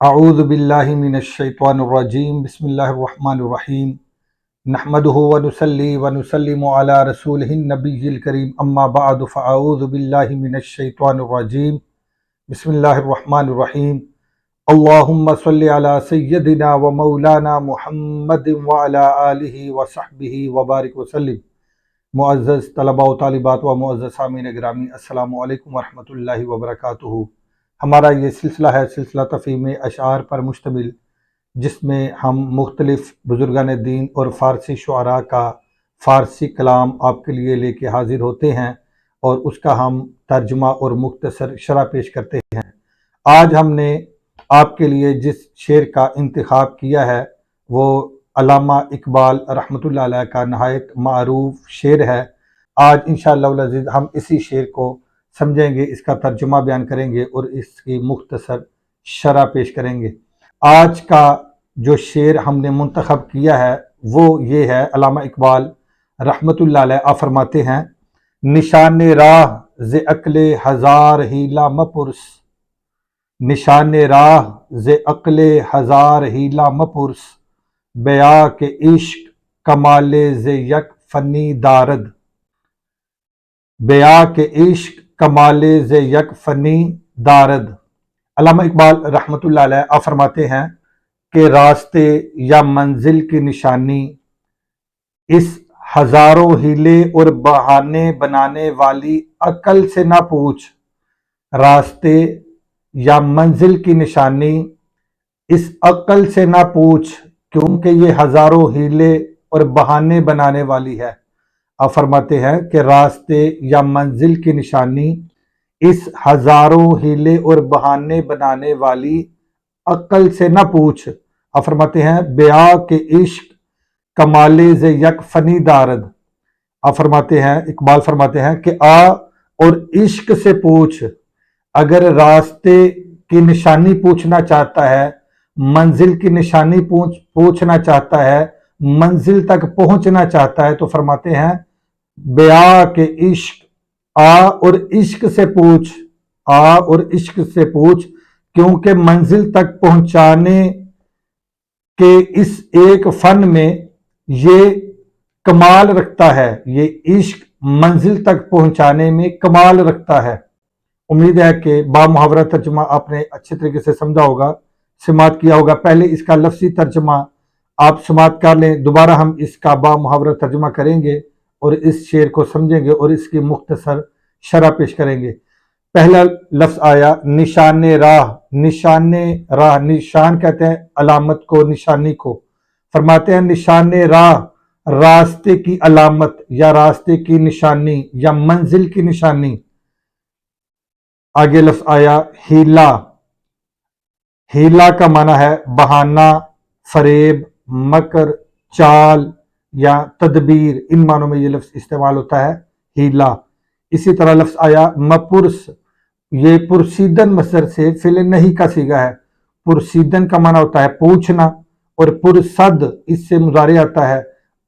اعوذ باللہ من الشیطان الرجیم بسم اللہ الرحمن الرحیم نحمدہ ونصلی ونسلم علی رسولہ النبی الکریم اما بعد فاعوذ باللہ من الشیطان الرجیم بسم اللہ الرحمن الرحیم اللہم صلی علی سیدنا و مولانا محمد وعلی آلہ وصحبہ وبارک وسلم۔ معزز طلباء و طالبات و معزز سامعین گرامی، السلام علیکم ورحمۃ اللہ وبرکاتہ۔ ہمارا یہ سلسلہ ہے سلسلہ تفہیم اشعار پر مشتمل، جس میں ہم مختلف بزرگان دین اور فارسی شعراء کا فارسی کلام آپ کے لیے لے کے حاضر ہوتے ہیں اور اس کا ہم ترجمہ اور مختصر شرح پیش کرتے ہیں۔ آج ہم نے آپ کے لیے جس شعر کا انتخاب کیا ہے وہ علامہ اقبال رحمۃ اللہ علیہ کا نہایت معروف شعر ہے۔ آج انشاءاللہ العزیز ہم اسی شعر کو سمجھیں گے، اس کا ترجمہ بیان کریں گے اور اس کی مختصر شرح پیش کریں گے۔ آج کا جو شعر ہم نے منتخب کیا ہے وہ یہ ہے، علامہ اقبال رحمۃ اللہ علیہ آپ فرماتے ہیں: نشان راہ ز عقل ہزار ہیلا مپرس، نشان راہ ز عقل ہزار ہیلا مپرس، بیا کے عشق کمال ز یک فنی دارد، بیا کے عشق کمال ز یک فنی دارد۔ علامہ اقبال رحمۃ اللہ علیہ آپ فرماتے ہیں کہ راستے یا منزل کی نشانی اس ہزاروں ہیلے اور بہانے بنانے والی عقل سے نہ پوچھ، راستے یا منزل کی نشانی اس عقل سے نہ پوچھ، کیونکہ یہ ہزاروں ہیلے اور بہانے بنانے والی ہے۔ آپ فرماتے ہیں کہ راستے یا منزل کی نشانی اس ہزاروں ہیلے اور بہانے بنانے والی عقل سے نہ پوچھ۔ آپ فرماتے ہیں بیا کے عشق کمال ز یک فنی دارد۔ آپ فرماتے ہیں، اقبال فرماتے ہیں کہ آ اور عشق سے پوچھ، اگر راستے کی نشانی پوچھنا چاہتا ہے، منزل کی نشانی پوچھنا چاہتا ہے، منزل تک پہنچنا چاہتا ہے، تو فرماتے ہیں بیا کے عشق، آ اور عشق سے پوچھ، آ اور عشق سے پوچھ، کیونکہ منزل تک پہنچانے کے اس ایک فن میں یہ کمال رکھتا ہے، یہ عشق منزل تک پہنچانے میں کمال رکھتا ہے۔ امید ہے کہ با محاورہ ترجمہ آپ نے اچھے طریقے سے سمجھا ہوگا، سماعت کیا ہوگا۔ پہلے اس کا لفظی ترجمہ آپ سماعت کر لیں، دوبارہ ہم اس کا با محاورہ ترجمہ کریں گے اور اس شعر کو سمجھیں گے اور اس کی مختصر شرح پیش کریں گے۔ پہلا لفظ آیا نشان راہ۔ نشان راہ، نشان کہتے ہیں علامت کو، نشانی کو۔ فرماتے ہیں نشان راہ، راستے کی علامت یا راستے کی نشانی یا منزل کی نشانی۔ آگے لفظ آیا ہیلا۔ ہیلا کا معنی ہے بہانہ، فریب، مکر، چال یا تدبیر، ان معنوں میں یہ لفظ استعمال ہوتا ہے ہیلا۔ اسی طرح لفظ آیا مپرس، یہ پرسیدن مصدر سے فعل نہیں کا صیغہ ہے۔ پرسیدن کا معنی ہوتا ہے پوچھنا، اور پرصد اس سے مضارع آتا ہے،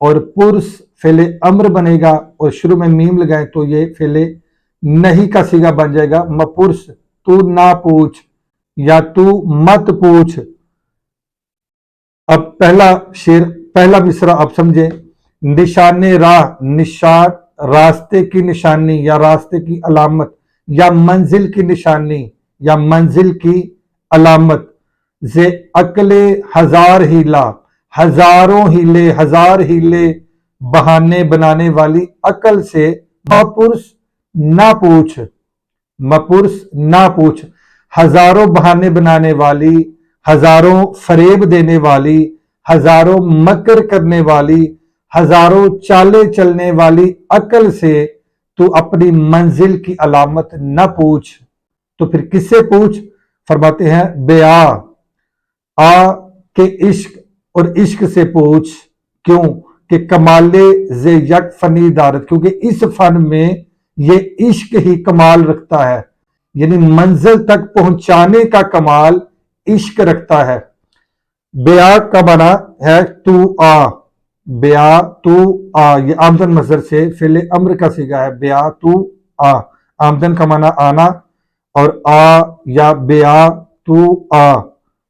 اور پرس فعل امر بنے گا اور شروع میں میم لگائیں تو یہ فعل نہیں کا صیغہ بن جائے گا۔ مپرس، تو نہ پوچھ یا تو مت پوچھ۔ اب پہلا شعر، پہلا مصرع آپ سمجھیں۔ نشان راہ، نشان راستے کی نشانی یا راستے کی علامت یا منزل کی نشانی یا منزل کی علامت، ز عقل ہزار ہیلا، ہزاروں ہیلے، ہزار ہیلے بہانے بنانے والی عقل سے مپرس نہ پوچھ، مپرس نہ پوچھ۔ ہزاروں بہانے بنانے والی، ہزاروں فریب دینے والی، ہزاروں مکر کرنے والی، ہزاروں چالیں چلنے والی عقل سے تو اپنی منزل کی علامت نہ پوچھ، تو پھر کس سے پوچھ؟ فرماتے ہیں بیا، آ کے عشق اور عشق سے پوچھ، کیوں کہ کمال ز یک فنی دارت، کیونکہ اس فن میں یہ عشق ہی کمال رکھتا ہے، یعنی منزل تک پہنچانے کا کمال عشق رکھتا ہے۔ بیا کا معنی ہے تو آ، بیا تو آ، یہ آمدن مصدر سے فعل امر کا صیغہ ہے۔ بیا تو آ، آمدن کا معنی آنا، اور آ یا بیا تو آ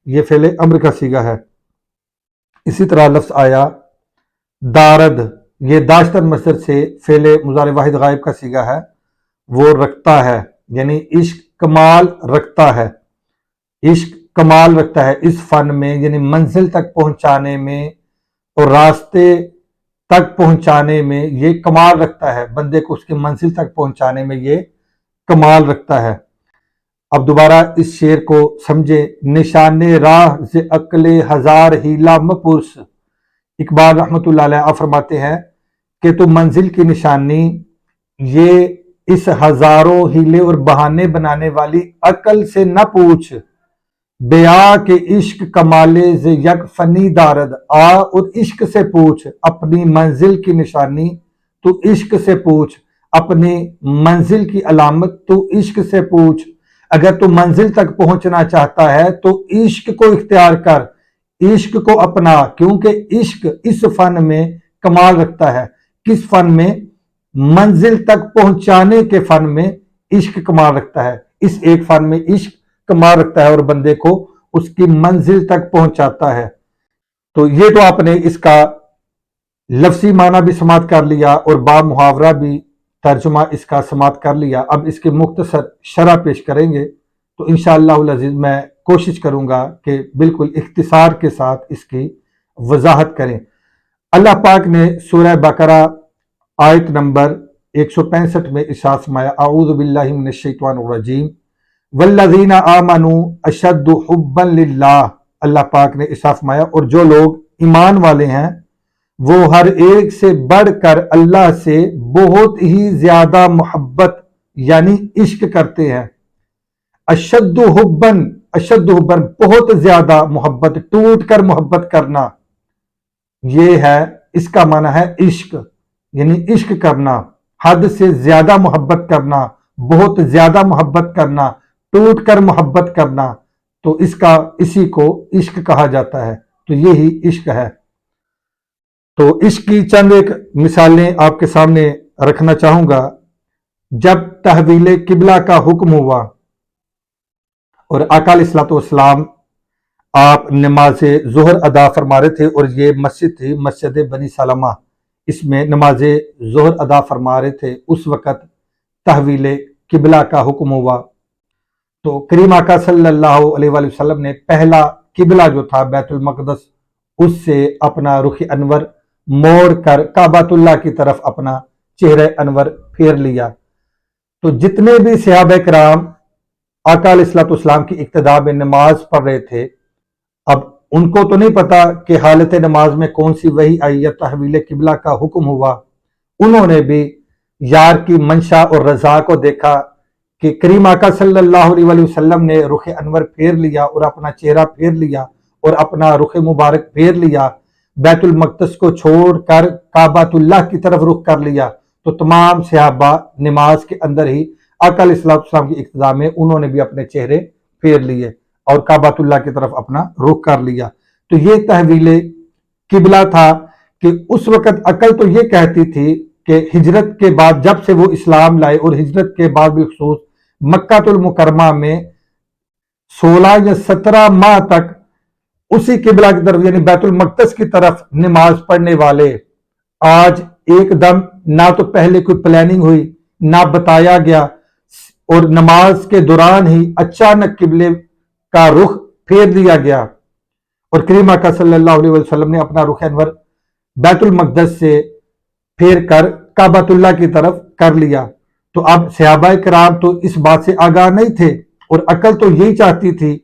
یہ فعل امر کا صیغہ ہے. اسی طرح لفظ آیا دارد، یہ داشتن مصدر سے فعل مضارع واحد غائب کا صیغہ ہے. وہ رکھتا ہے، یعنی عشق کمال رکھتا ہے. عشق کمال رکھتا ہے اس فن میں، یعنی منزل تک پہنچانے میں اور راستے تک پہنچانے میں یہ کمال رکھتا ہے. بندے کو اس کی منزل تک پہنچانے میں یہ کمال رکھتا ہے. اب دوبارہ اس شعر کو سمجھے. نشان راہ ز عقل ہزار ہیلا مپرس. اقبال رحمۃ اللہ علیہ فرماتے ہیں کہ تو منزل کی نشانی یہ اس ہزاروں ہیلے اور بہانے بنانے والی عقل سے نہ پوچھ. بیا کے عشق کمالے ز یک فنی دارد. آ اور عشق سے پوچھ اپنی منزل کی نشانی، تو عشق سے پوچھ اپنی منزل کی علامت، تو عشق سے پوچھ. اگر تو منزل تک پہنچنا چاہتا ہے تو عشق کو اختیار کر، عشق کو اپنا، کیونکہ عشق اس فن میں کمال رکھتا ہے. کس فن میں؟ منزل تک پہنچانے کے فن میں عشق کمال رکھتا ہے. اس ایک فن میں عشق کمال رکھتا ہے اور بندے کو اس کی منزل تک پہنچاتا ہے. تو یہ تو آپ نے اس کا لفظی معنی بھی سماعت کر لیا اور با محاورہ بھی ترجمہ اس کا سماعت کر لیا. اب اس کی مختصر شرح پیش کریں گے. تو انشاءاللہ العزیز میں کوشش کروں گا کہ بالکل اختصار کے ساتھ اس کی وضاحت کریں. اللہ پاک نے سورہ بقرہ آیت نمبر 165 میں ارشاد فرمایا اعوذ باللہ من الشیطان الرجیم والذین آمنوا اشد حبا للہ. اللہ پاک نے ارشاد فرمایا اور جو لوگ ایمان والے ہیں وہ ہر ایک سے بڑھ کر اللہ سے بہت ہی زیادہ محبت یعنی عشق کرتے ہیں. اشد حبن، اشد حبن بہت زیادہ محبت، ٹوٹ کر محبت کرنا، یہ ہے اس کا معنی ہے عشق، یعنی عشق کرنا، حد سے زیادہ محبت کرنا، بہت زیادہ محبت کرنا، ٹوٹ کر محبت کرنا. تو اسی کو عشق کہا جاتا ہے. تو یہی عشق ہے. تو عشق کی چند ایک مثالیں آپ کے سامنے رکھنا چاہوں گا. جب تحویل قبلہ کا حکم ہوا اور آقا علیہ الصلوۃ والسلام آپ نماز ظہر ادا فرما رہے تھے اور یہ مسجد تھی مسجد بنی سلمہ، اس میں نماز ظہر ادا فرما رہے تھے. اس وقت تحویل قبلہ کا حکم ہوا تو کریم آقا صلی اللہ علیہ وآلہ وسلم نے پہلا قبلہ جو تھا بیت المقدس، اس سے اپنا رخ انور موڑ کر کعبۃ اللہ کی طرف اپنا چہرہ انور پھیر لیا. تو جتنے بھی صحابہ کرام آقا علیہ الصلوۃ والسلام کی اقتداء میں نماز پڑھ رہے تھے، اب ان کو تو نہیں پتا کہ حالت نماز میں کون سی وحی آئی یا تحویل قبلہ کا حکم ہوا. انہوں نے بھی یار کی منشا اور رضا کو دیکھا کہ کریم آقا صلی اللہ علیہ وآلہ وسلم نے رخ انور پھیر لیا اور اپنا چہرہ پھیر لیا اور اپنا رخ مبارک پھیر لیا، بیت المقدس کو چھوڑ کر کعبۃ اللہ کی طرف رخ کر لیا. تو تمام صحابہ نماز کے اندر ہی آقا علیہ السلام کی اقتداء میں انہوں نے بھی اپنے چہرے پھیر لیے اور کعبۃ اللہ کی طرف اپنا رخ کر لیا. تو یہ تحویل قبلہ تھا کہ اس وقت عقل تو یہ کہتی تھی کہ ہجرت کے بعد جب سے وہ اسلام لائے اور ہجرت کے بعد بالخصوص مکہ المکرمہ میں 16 یا 17 ماہ تک اسی قبلہ کی طرف یعنی بیت المقدس کی طرف نماز پڑھنے والے آج ایک دم نہ تو پہلے کوئی پلاننگ ہوئی نہ بتایا گیا اور نماز کے دوران ہی اچانک قبلے کا رخ پھیر دیا گیا اور کریم آقا صلی اللہ علیہ وسلم نے اپنا رخ انور بیت المقدس سے پھیر کر کعبۃ اللہ کی طرف کر لیا. تو اب صحابہ کرام تو اس بات سے آگاہ نہیں تھے اور عقل تو یہی چاہتی تھی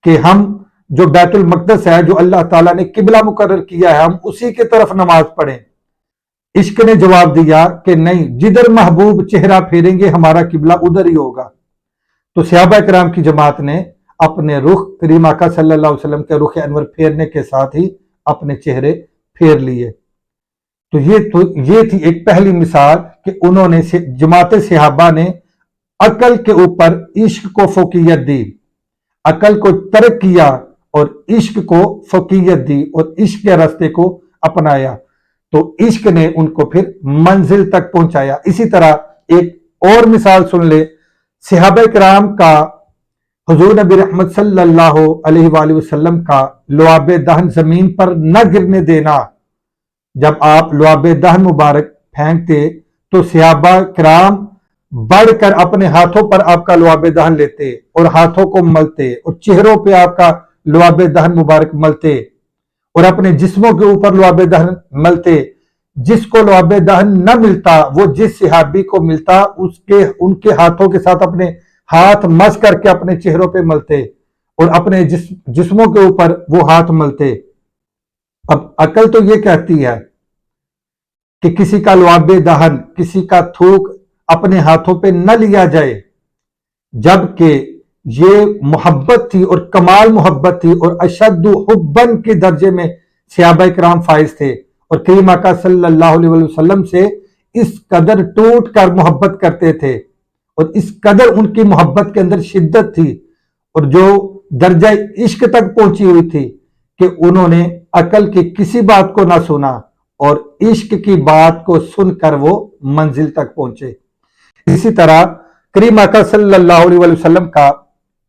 کہ ہم جو بیت المقدس ہے، جو اللہ تعالیٰ نے قبلہ مقرر کیا ہے، ہم اسی کی طرف نماز پڑھیں. عشق نے جواب دیا کہ نہیں، جدھر محبوب چہرہ پھیریں گے ہمارا قبلہ ادھر ہی ہوگا. تو صحابہ کرام کی جماعت نے اپنے رخ کریم آقا صلی اللہ علیہ وسلم کے رخ انور پھیرنے کے ساتھ ہی اپنے چہرے پھیر لیے. تو یہ تھی ایک پہلی مثال کہ انہوں نے جماعت صحابہ نے عقل کے اوپر عشق کو فوقیت دی، عقل کو ترک کیا اور عشق کو فوقیت دی اور عشق کے راستے کو اپنایا. تو عشق نے ان کو پھر منزل تک پہنچایا. اسی طرح ایک اور مثال سن لے. صحابہ کرام کا حضور نبی رحمت صلی اللہ علیہ وآلہ وسلم کا لعاب دہن زمین پر نہ گرنے دینا۔ جب آپ لعاب دہن مبارک پھینکتے تو صحابہ کرام بڑھ کر اپنے ہاتھوں پر آپ کا لعاب دہن لیتے اور ہاتھوں کو ملتے اور چہروں پہ آپ کا لعاب دہن مبارک ملتے اور اپنے جسموں کے اوپر لعاب دہن ملتے۔ جس کو لعاب دہن نہ ملتا وہ جس صحابی کو ملتا ان کے ہاتھوں کے ساتھ اپنے ہاتھ مس کر کے اپنے چہروں پہ ملتے اور اپنے جسموں کے اوپر وہ ہاتھ ملتے۔ اب عقل تو یہ کہتی ہے کہ کسی کا لعاب دہن، کسی کا تھوک اپنے ہاتھوں پہ نہ لیا جائے، جبکہ یہ محبت تھی اور کمال محبت تھی اور اشد حبن کے درجے میں صحابہ کرام فائز تھے اور کریم آقا صلی اللہ علیہ وسلم سے اس قدر ٹوٹ کر محبت کرتے تھے اور اس قدر ان کی محبت کے اندر شدت تھی اور جو درجہ عشق تک پہنچی ہوئی تھی کہ انہوں نے عقل کی کسی بات کو نہ سنا اور عشق کی بات کو سن کر وہ منزل تک پہنچے۔ اسی طرح کریم آقا صلی اللہ علیہ وسلم کا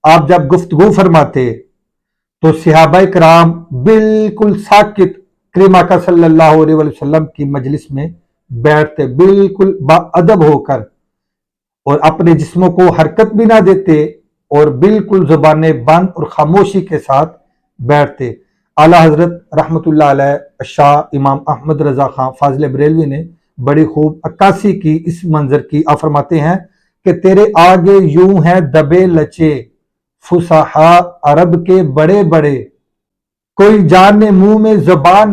آپ جب گفتگو فرماتے تو صحابہ کرام بالکل ساکت کریم آقا صلی اللہ علیہ وسلم کی مجلس میں بیٹھتے، بالکل باادب ہو کر، اور اپنے جسموں کو حرکت بھی نہ دیتے اور بالکل زبانیں بند اور خاموشی کے ساتھ بیٹھتے۔ اعلیٰ حضرت رحمت اللہ علیہ شاہ امام احمد رضا خان فاضل بریلوی نے بڑی خوب عکاسی کی اس منظر کی۔ آپ فرماتے ہیں کہ تیرے آگے یوں ہیں دبے لچے فصحاء عرب کے بڑے بڑے، کوئی جان منہ میں زبان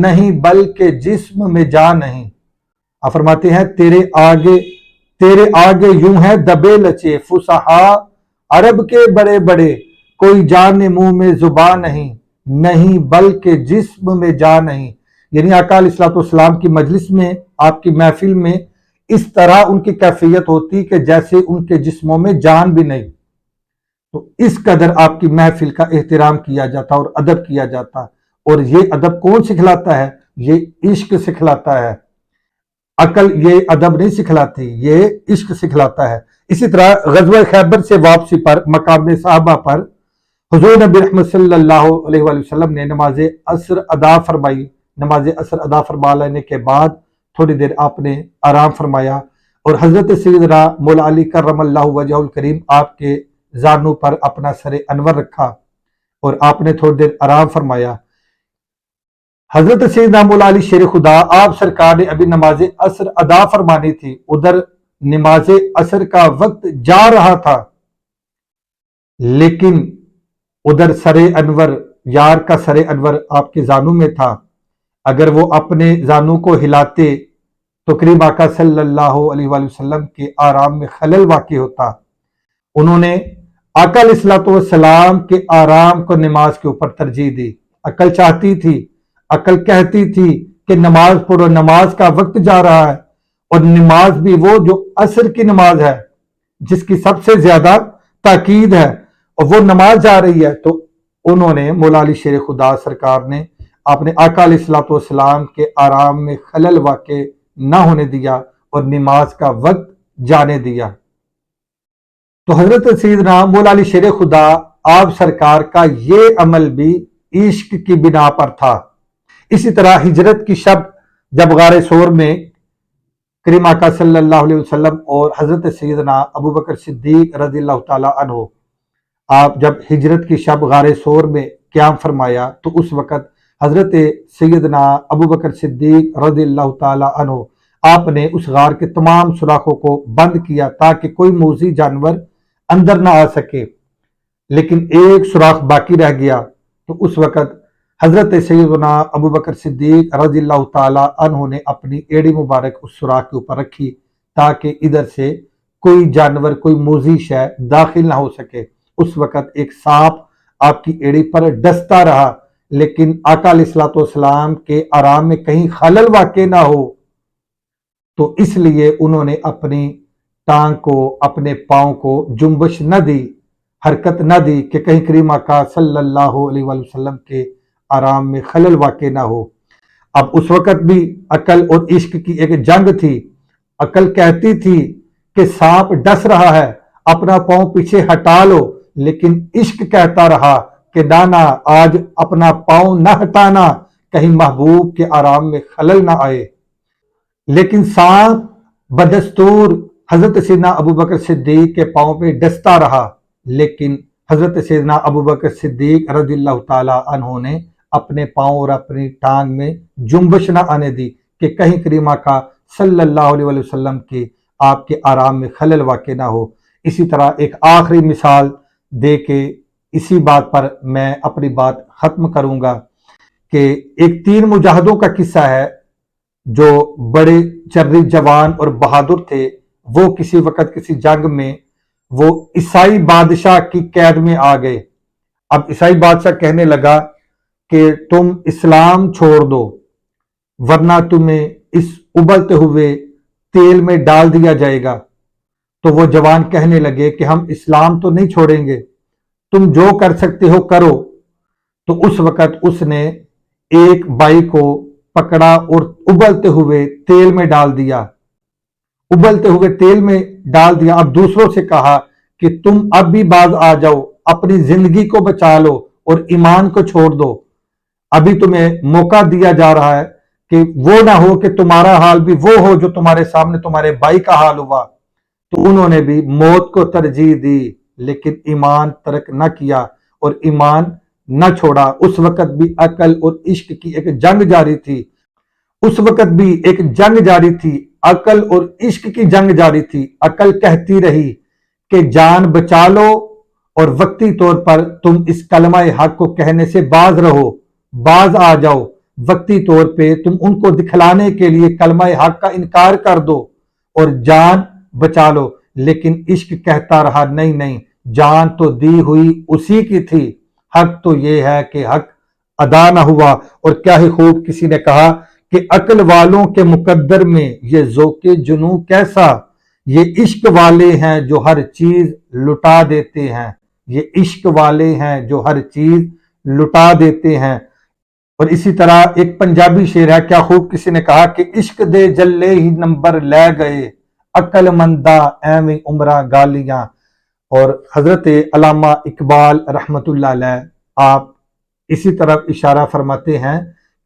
نہیں بلکہ جسم میں جان نہیں۔ آپ فرماتے ہیں تیرے آگے یوں ہیں دبے لچے فصحاء عرب کے بڑے بڑے، کوئی جان منہ میں زبان نہیں بلکہ جسم میں جان نہیں۔ یعنی آقا علیہ الصلوۃ والسلام کی مجلس میں، آپ کی محفل میں اس طرح ان کی کیفیت ہوتی کہ جیسے ان کے جسموں میں جان بھی نہیں۔ تو اس قدر آپ کی محفل کا احترام کیا جاتا اور ادب کیا جاتا، اور یہ ادب کون سکھلاتا ہے؟ یہ عشق سکھلاتا ہے۔ عقل یہ ادب نہیں سکھلاتی، یہ عشق سکھلاتا ہے۔ اسی طرح غزوہ خیبر سے واپسی پر مقام صحابہ پر حضور نبی رحمت صلی اللہ علیہ وآلہ وسلم نے نماز عصر ادا فرمائی۔ نماز عصر ادا فرما لینے کے بعد تھوڑی دیر آپ نے آرام فرمایا اور حضرت سیدنا مولا علی کرم اللہ وجہ الکریم آپ کے زانوں پر اپنا سر انور رکھا اور آپ نے تھوڑی دیر آرام فرمایا۔ حضرت سیدنا مولا علی شیر خدا آپ سرکار نے ابھی نماز عصر ادا فرمانی تھی، ادھر نماز عصر کا وقت جا رہا تھا، لیکن ادھر سر انور، یار کا سر انور آپ کے زانوں میں تھا۔ اگر وہ اپنے زانوں کو ہلاتے تو کریم آقا صلی اللہ علیہ وآلہ وسلم کے آرام میں خلل واقع ہوتا۔ انہوں نے آقا علیہ الصلوۃ والسلام کے آرام کو نماز کے اوپر ترجیح دی۔ عقل چاہتی تھی، عقل کہتی تھی کہ نماز پڑھو، نماز کا وقت جا رہا ہے، اور نماز بھی وہ جو عصر کی نماز ہے جس کی سب سے زیادہ تاکید ہے، اور وہ نماز جا رہی ہے۔ تو انہوں نے مولا علی شیر خدا سرکار نے آپ نے آقا علیہ الصلوۃ والسلام کے آرام میں خلل واقع نہ ہونے دیا اور نماز کا وقت جانے دیا۔ تو حضرت سیدنا مولا علی شیر خدا آپ سرکار کا یہ عمل بھی عشق کی بنا پر تھا۔ اسی طرح ہجرت کی شب جب غار ثور میں کریم آقا صلی اللہ علیہ وسلم اور حضرت سیدنا ابو بکر صدیق رضی اللہ تعالی عنہ آپ جب ہجرت کی شب غار ثور میں قیام فرمایا تو اس وقت حضرت سیدنا ابو بکر صدیق رضی اللہ تعالی عنہ آپ نے اس غار کے تمام سوراخوں کو بند کیا تاکہ کوئی موذی جانور اندر نہ آ سکے، لیکن ایک سوراخ باقی رہ گیا۔ تو اس وقت حضرت سیدنا ابو بکر صدیق رضی اللہ تعالی عنہ نے اپنی ایڑی مبارک اس سوراخ کے اوپر رکھی تاکہ ادھر سے کوئی جانور، کوئی موذی شے داخل نہ ہو سکے۔ اس وقت ایک سانپ آپ کی ایڑی پر ڈستا رہا، لیکن آقا علیہ الصلوۃ والسلام کے آرام میں کہیں خلل واقع نہ ہو، تو اس لیے انہوں نے اپنی ٹانگ کو، اپنے پاؤں کو جنبش نہ دی، حرکت نہ دی کہ کہیں کریم آقا صلی اللہ علیہ وآلہ وسلم کے آرام میں خلل واقع نہ ہو۔ اب اس وقت بھی عقل اور عشق کی ایک جنگ تھی۔ عقل کہتی تھی کہ سانپ ڈس رہا ہے، اپنا پاؤں پیچھے ہٹا لو، لیکن عشق کہتا رہا کہ نانا آج اپنا پاؤں نہ ہٹانا، کہیں محبوب کے آرام میں خلل نہ آئے۔ لیکن سانپ بدستور حضرت سیدنا ابوبکر صدیق کے پاؤں پہ ڈستا رہا، لیکن حضرت سیدنا ابوبکر صدیق رضی اللہ تعالیٰ عنہ نے اپنے پاؤں اور اپنی ٹانگ میں جنبش نہ آنے دی کہ کہیں کریمہ کا صلی اللہ علیہ وسلم کی آپ کے آرام میں خلل واقع نہ ہو۔ اسی طرح ایک آخری مثال دے کے اسی بات پر میں اپنی بات ختم کروں گا کہ ایک 3 مجاہدوں کا قصہ ہے جو بڑے چرری جوان اور بہادر تھے۔ وہ کسی وقت کسی جنگ میں وہ عیسائی بادشاہ کی قید میں آ گئے۔ اب عیسائی بادشاہ کہنے لگا کہ تم اسلام چھوڑ دو ورنہ تمہیں اس ابلتے ہوئے تیل میں ڈال دیا جائے گا۔ تو وہ جوان کہنے لگے کہ ہم اسلام تو نہیں چھوڑیں گے، تم جو کر سکتے ہو کرو۔ تو اس وقت اس نے ایک بائی کو پکڑا اور ابلتے ہوئے تیل میں ڈال دیا، اب دوسروں سے کہا کہ تم اب بھی باز آ جاؤ، اپنی زندگی کو بچا لو اور ایمان کو چھوڑ دو، ابھی تمہیں موقع دیا جا رہا ہے کہ وہ نہ ہو کہ تمہارا حال بھی وہ ہو جو تمہارے سامنے تمہارے بھائی کا حال ہوا۔ تو انہوں نے بھی موت کو ترجیح دی لیکن ایمان ترک نہ کیا اور ایمان نہ چھوڑا۔ اس وقت بھی عقل اور عشق کی ایک جنگ جاری تھی، عقل اور عشق کی جنگ جاری تھی۔ عقل کہتی رہی کہ جان بچا لو اور وقتی طور پر تم اس کلمہ حق کو کہنے سے باز رہو، باز آ جاؤ، وقتی طور پہ تم ان کو دکھلانے کے لیے کلمہ حق کا انکار کر دو اور جان بچا لو۔ لیکن عشق کہتا رہا نہیں، جان تو دی ہوئی اسی کی تھی، حق تو یہ ہے کہ حق ادا نہ ہوا۔ اور کیا ہی خوب کسی نے کہا کہ عقل والوں کے مقدر میں یہ ذوق جنوں کیسا، یہ عشق والے ہیں جو ہر چیز لٹا دیتے ہیں، یہ عشق والے ہیں جو ہر چیز لٹا دیتے ہیں۔ اور اسی طرح ایک پنجابی شعر ہے، کیا خوب کسی نے کہا کہ عشق دے جلے ہی نمبر لے گئے، عقل مندہ ایویں عمرہ گالیاں۔ اور حضرت علامہ اقبال رحمت اللہ علیہ آپ اسی طرف اشارہ فرماتے ہیں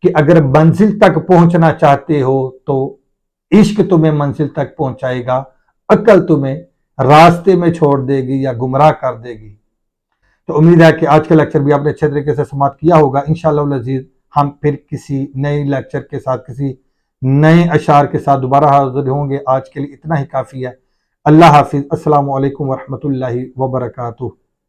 کہ اگر منزل تک پہنچنا چاہتے ہو تو عشق تمہیں منزل تک پہنچائے گا، عقل تمہیں راستے میں چھوڑ دے گی یا گمراہ کر دے گی۔ تو امید ہے کہ آج کا لیکچر بھی آپ نے اچھے طریقے سے سماعت کیا ہوگا۔ انشاءاللہ العزیز ہم پھر کسی نئے لیکچر کے ساتھ، کسی نئے اشعار کے ساتھ دوبارہ حاضر ہوں گے۔ آج کے لیے اتنا ہی کافی ہے۔ اللہ حافظ۔ السلام علیکم ورحمۃ اللہ وبرکاتہ۔